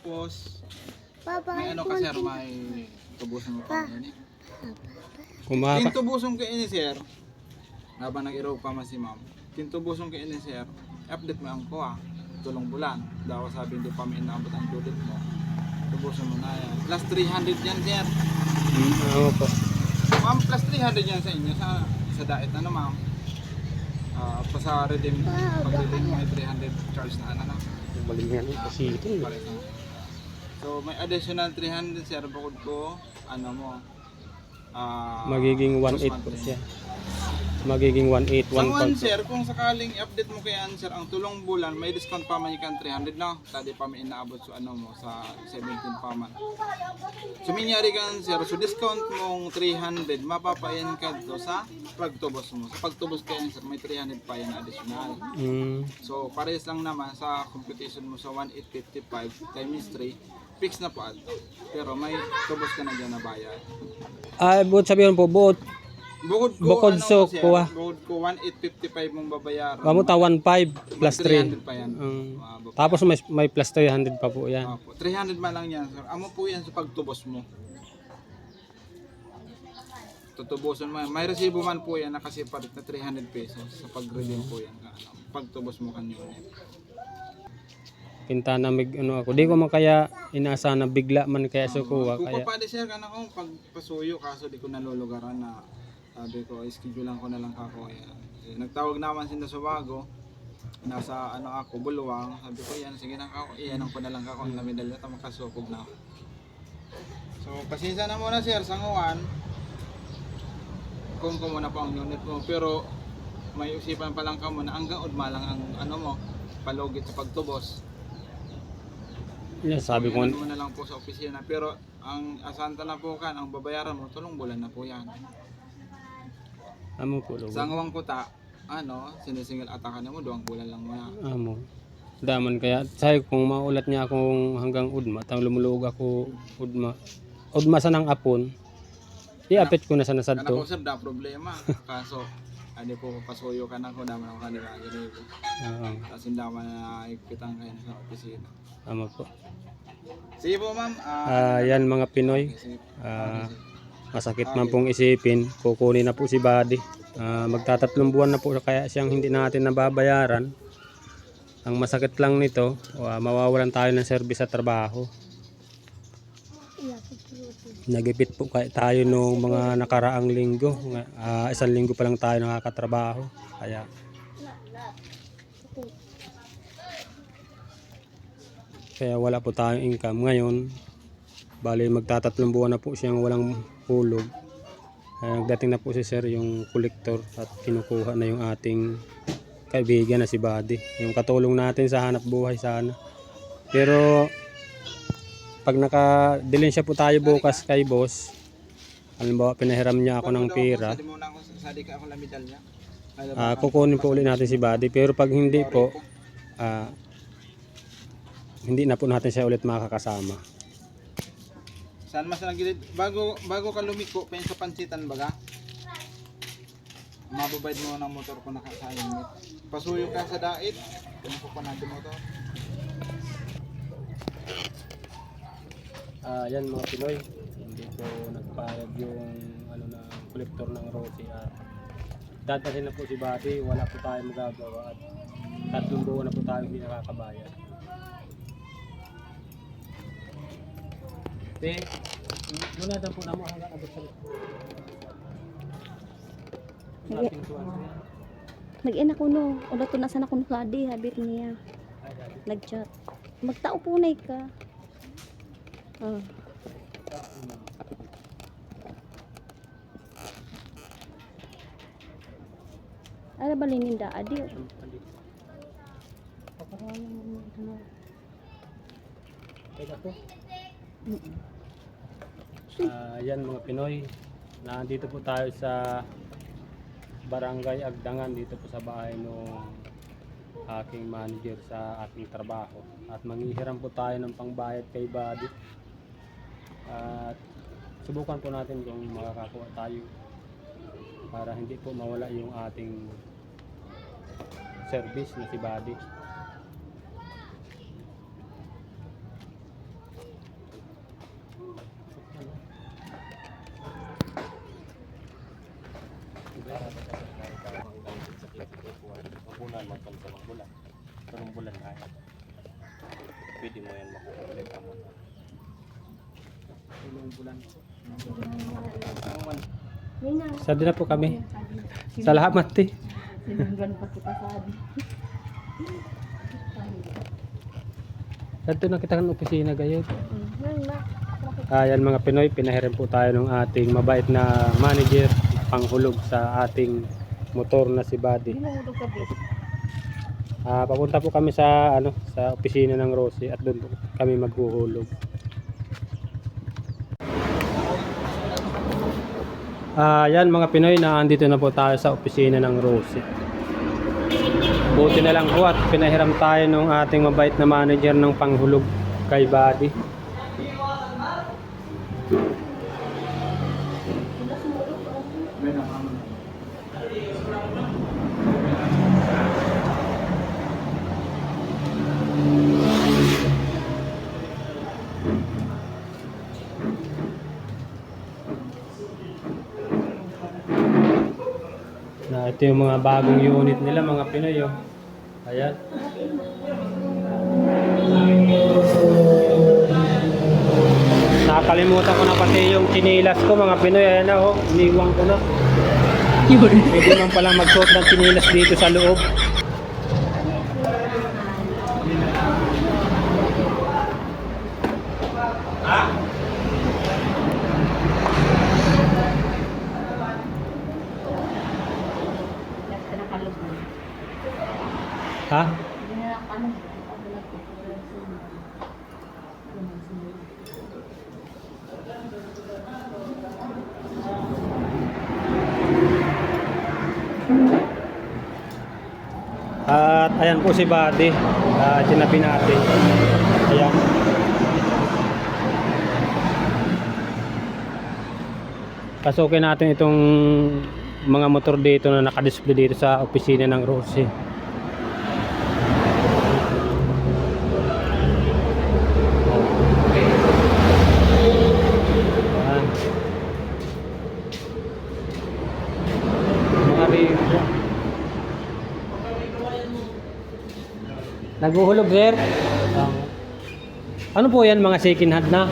Tapos, may ano ka sir, may tubusan mo pa yan eh. Kintubusan ko ini sir, habang nag-iraw pa man si ma'am. Kintubusan ko ini sir, update mo ang kuha, tulong bulan. Daw sabi hindi pa may inaabot ang tulid mo. Tubusan mo na yan. Plus 300 yan sir. Oo po. Ma'am, plus 300 yan sa inyo sa diet ano ma'am. Pa sa redeem, pag-redeem may 300 charge na ano na. Maling yan kasi ito. So may additional 300 sir bukod ko ano mo. Magiging 1.8 po siya. Magiging 1.8, Ang 1.5. sir, kung sakaling i-update mo kay sir ang tulong bulan, may discount pa man ikan 300 lang. Tadi pa may inaabot sa ano mo sa 17 pa man. So minyari kan sir, so discount mong 300, mapapayan ka to sa pagtubos mo. Sa pagtubos kay sir, may 300 pa yan additional. So parehas lang naman sa computation mo sa 1855 times 3, fix na po ato. Pero may tubos ka na dyan na bayad. Buot sabihin po, buot. Bukod so sir, kuha. bukod ko 1855 mong babayaran. Kamo ta 1.5 plus 300 3. pa yan. Tapos may plus 300 pa po yan. Opo, 300 man lang yan sir. Amo po yan sa pagtubos mo. Tutubusan mo yan. May resibo man po yan nakasiparit na 300 pesos sa pag-redeem po yan. Pagtubos mo kanyo. Pinta na ano ako. Di ko man kaya inasa na bigla man kaya so kuha. Kung Kaya pa sir kana ko pagpasuyo kaso di ko nalulugaran na sabi ko schedule ko na lang kako yan. Nagtawag naman sila sa bago. Nasa ano ako Buluwang. Sabi ko yan sige na kako. Iyan ko na lang kako na medalya ta makasukog na ako. So pasensya na muna sir sa ngawan. Kung muna po ang unit mo pero may usipan pa lang ka muna hanggang udma lang ang ano mo palugit sa pagtubos. yan, sabi ko Ano na lang po sa opisina pero ang asanta na po kan ang babayaran mo tulong bulan na po yan. amo po Sa ngawang kuta ano sinisingle ataka na mo duwang bulan lang muna. amo. Daman kaya say kung maulat niya akong hanggang udma, tang lumuluog ako udma. Udma sa nang apon. Iapit ko na sa Kana nasadto. ko sir da problema kaso ani po pasuyo ka na ko daman ako kanila ganito. Tapos hindi naman na ikitang kayo sa opisina. Amo po. Sige po ma'am. Yan mga Pinoy. Masakit man pong isipin, kukunin na po si Buddy. Magtatatlong buwan na po kaya siyang hindi natin nababayaran. Ang masakit lang nito, mawawalan tayo ng service sa trabaho. Nagipit po tayo nung mga nakaraang linggo. Isang linggo pa lang tayo nakakatrabaho. Kaya wala po tayong income ngayon. Bali magtatatlong buwan na po siyang walang hulog. Nagdating na po si sir yung collector at kinukuha na yung ating kaibigan na si Buddy. Yung katulong natin sa hanap buhay sana. Pero pag naka-dilensya po tayo bukas kay boss, halimbawa pinahiram niya ako ng pera, kukunin po ulit natin si Buddy. Pero pag hindi po, hindi na po natin siya ulit makakasama. Saan mas nagilid bago ka lumiko pen sa pansitan baga. Mababayad mo ng motor ko nakasayon. Pasuyo ka sa dait, kuno ko pa natin motor. Yan mga Pinoy, hindi ko nagpayag yung ano na kolektor ng Rosie. Dadalhin na po si Buddy, wala po tayo magagawa at tatlong buwan na po tayo hindi nakakabayad. Muna na po naman hanggang abot sa Nag-ina ko no. Ulo to nasa na ko Buddy, habit niya. Nag-chat. Magtao po na ka. Ano ba lininda? Adi. Yan mga Pinoy, nandito po tayo sa Barangay Agdangan, dito po sa bahay ng aking manager sa aking trabaho. At manghihiram po tayo ng pangbayad kay Buddy. At subukan po natin kung makakakuha tayo para hindi po mawala yung ating service na si Buddy. yan makukulit mo. Tulong bulan po. Sa din na po kami. Salamat eh. Sinunggan pa kita sabi. Dito na kita ng opisina gayon. Ayan mga Pinoy, pinahiram po tayo ng ating mabait na manager panghulog sa ating motor na si Buddy. Papunta po kami sa sa opisina ng Rosie at doon po kami maghuhulog. Yan mga Pinoy, naandito na po tayo sa opisina ng Rosie. Buti na lang po at pinahiram tayo ng ating mabait na manager ng panghulog kay Buddy. Ito yung mga bagong unit nila mga Pinoy. Oh. Ayan. Nakakalimutan ko na pati yung chinilas ko mga Pinoy. Ayan na oh, iniwang ko na. Pwede man palang magsuot ng chinilas dito sa loob. Ha? At ayan po si Buddy. Tinabi natin. Ayan. Pasukin natin itong mga motor dito na nakadisplay dito sa opisina ng Rosie. Naghuhulog sir? Ano po yan, mga second hand na?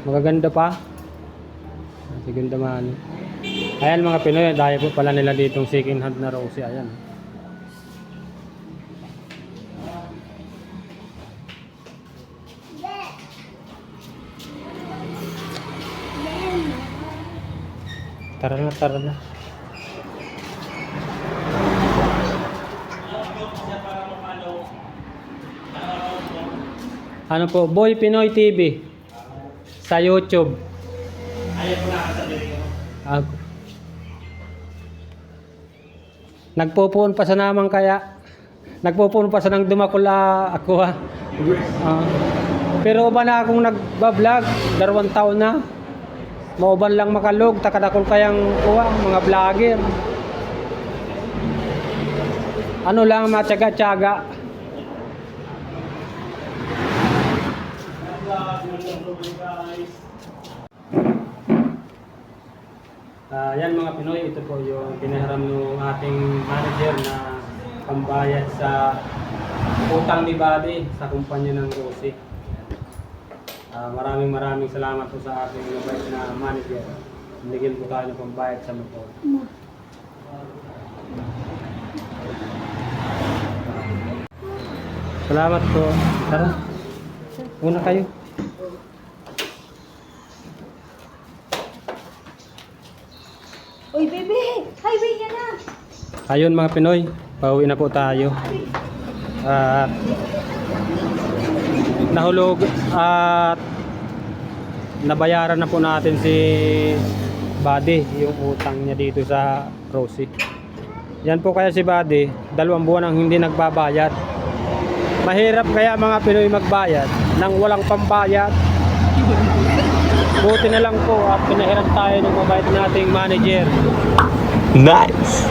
Magaganda pa? Siganda man. Ayan mga Pinoy, dahil po pala nila ditong second hand na Rosie. Ayan. Tara na, tara na. Ano po, Boy Pinoy TV sa YouTube. Ayaw po na nagpupuon pa sa naman kaya. Nagpupuon pa sa nang dumakula ako ha. Pero ba na akong nagbablog, 2 taon na. Mauban lang makalog, takadakol kayang kuha, mga vlogger. Ano lang, matyaga-tyaga. Yan mga Pinoy, ito po yung pinahiram ng ating manager na pambayad sa utang ni Buddy sa kumpanya ng Rosie. Maraming salamat po sa ating mabait na manager. Binigyan po tayo ng pambayad sa motor. Salamat po. Tara. Una kayo. Uy, baby! Highway niya na! Ayun mga Pinoy, pauwi na po tayo. Nahulog at nabayaran na po natin si Buddy yung utang niya dito sa Rosie. Yan po kaya si Buddy, 2 buwan ang hindi nagbabayad. Mahirap kaya mga Pinoy magbayad nang walang pambayad. Buti na lang po at pinahiram tayo ng mabait nating manager. Nice!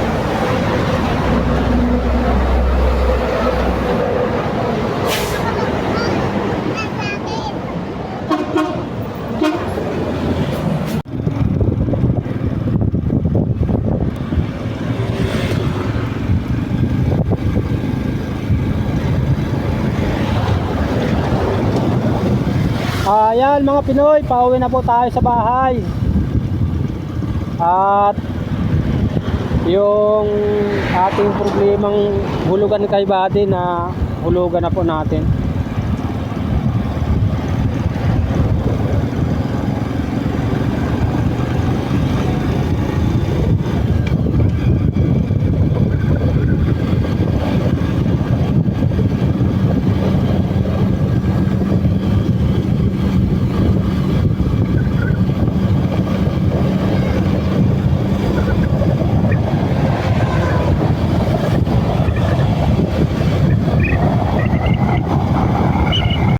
Ayan mga Pinoy, pauwi na po tayo sa bahay. At yung ating problemang hulugan kay Buddy na hulugan na po natin.